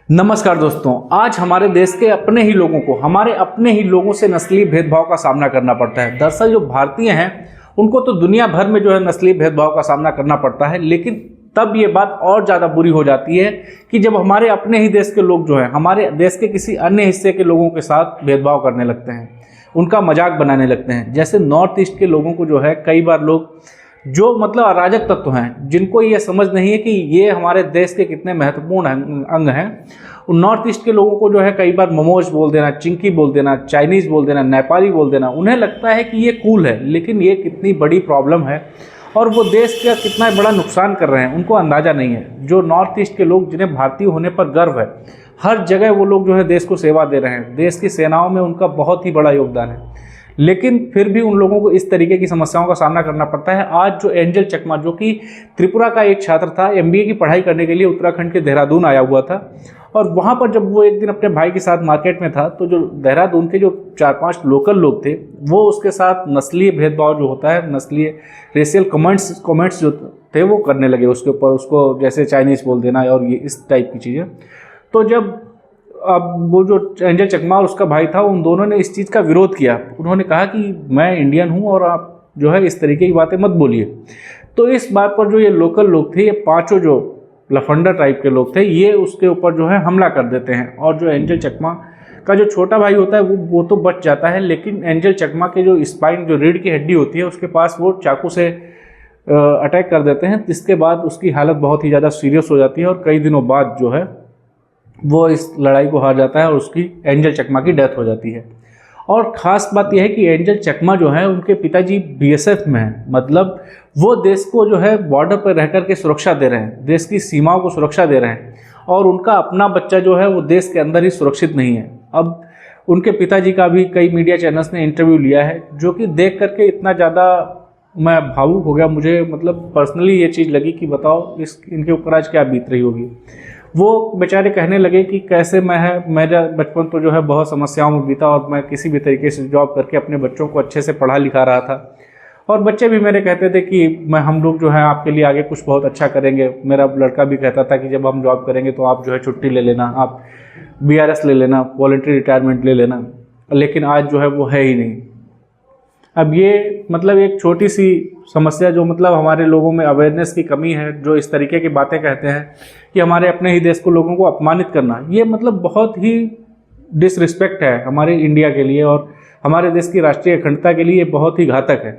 नमस्कार दोस्तों, आज हमारे देश के अपने ही लोगों को हमारे अपने ही लोगों से नस्लीय भेदभाव का सामना करना पड़ता है। दरअसल जो भारतीय हैं उनको तो दुनिया भर में जो है नस्लीय भेदभाव का सामना करना पड़ता है, लेकिन तब ये बात और ज़्यादा बुरी हो जाती है कि जब हमारे अपने ही देश के लोग जो हैं हमारे देश के किसी अन्य हिस्से के लोगों के साथ भेदभाव करने लगते हैं, उनका मजाक बनाने लगते हैं। जैसे नॉर्थ ईस्ट के लोगों को जो है कई बार लोग जो मतलब अराजक तत्व हैं, जिनको ये समझ नहीं है कि ये हमारे देश के कितने महत्वपूर्ण अंग हैं, उन नॉर्थ ईस्ट के लोगों को जो है कई बार मोमोज बोल देना, चिंकी बोल देना, चाइनीज़ बोल देना, नेपाली बोल देना। उन्हें लगता है कि ये कूल है, लेकिन ये कितनी बड़ी प्रॉब्लम है और वो देश का कितना बड़ा नुकसान कर रहे हैं उनको अंदाज़ा नहीं है। जो नॉर्थ ईस्ट के लोग जिन्हें भारतीय होने पर गर्व है, हर जगह वो लोग जो है देश को सेवा दे रहे हैं, देश की सेनाओं में उनका बहुत ही बड़ा योगदान है, लेकिन फिर भी उन लोगों को इस तरीके की समस्याओं का सामना करना पड़ता है। आज जो एंजल चकमा, जो कि त्रिपुरा का एक छात्र था, एमबीए की पढ़ाई करने के लिए उत्तराखंड के देहरादून आया हुआ था, और वहाँ पर जब वो एक दिन अपने भाई के साथ मार्केट में था तो जो देहरादून के जो 4-5 लोकल लोग थे वो उसके साथ नस्लीय भेदभाव जो होता है, नस्लीय रेशियल कमेंट्स जो थे वो करने लगे उसके ऊपर, उसको जैसे चाइनीज़ बोल देना और ये इस टाइप की चीज़ें। तो जब अब वो जो एंजल चकमा और उसका भाई था, उन दोनों ने इस चीज़ का विरोध किया। उन्होंने कहा कि मैं इंडियन हूँ और आप जो है इस तरीके की बातें मत बोलिए। तो इस बात पर जो ये लोकल लोग थे, ये पांचों जो लफंडर टाइप के लोग थे, ये उसके ऊपर जो है हमला कर देते हैं। और जो एंजल चकमा का जो छोटा भाई होता है वो तो बच जाता है, लेकिन एंजल चकमा के जो स्पाइन, जो रीढ़ की हड्डी होती है, उसके पास वो चाकू से अटैक कर देते हैं, जिसके बाद उसकी हालत बहुत ही ज़्यादा सीरियस हो जाती है और कई दिनों बाद जो है वो इस लड़ाई को हार जाता है और उसकी एंजल चकमा की डेथ हो जाती है। और ख़ास बात यह है कि एंजल चकमा जो है उनके पिताजी बीएसएफ में हैं, मतलब वो देश को जो है बॉर्डर पर रह कर के सुरक्षा दे रहे हैं, देश की सीमाओं को सुरक्षा दे रहे हैं, और उनका अपना बच्चा जो है वो देश के अंदर ही सुरक्षित नहीं है। अब उनके पिताजी का भी कई मीडिया चैनल्स ने इंटरव्यू लिया है, जो कि देख करके इतना ज़्यादा मैं भावुक हो गया। मुझे मतलब पर्सनली ये चीज़ लगी कि बताओ इनके ऊपर आज क्या बीत रही होगी। वो बेचारे कहने लगे कि कैसे मेरा बचपन तो जो है बहुत समस्याओं में बीता और मैं किसी भी तरीके से जॉब करके अपने बच्चों को अच्छे से पढ़ा लिखा रहा था, और बच्चे भी मेरे कहते थे कि हम लोग जो है आपके लिए आगे कुछ बहुत अच्छा करेंगे। मेरा लड़का भी कहता था कि जब हम जॉब करेंगे तो आप जो है छुट्टी ले लेना, आप बीआरएस ले लेना, वॉलंटरी रिटायरमेंट ले लेना, लेकिन आज जो है वो है ही नहीं। अब ये मतलब एक छोटी सी समस्या जो मतलब हमारे लोगों में अवेयरनेस की कमी है, जो इस तरीके की बातें कहते हैं कि हमारे अपने ही देश को लोगों को अपमानित करना, ये मतलब बहुत ही डिसरिस्पेक्ट है हमारे इंडिया के लिए और हमारे देश की राष्ट्रीय अखंडता के लिए बहुत ही घातक है।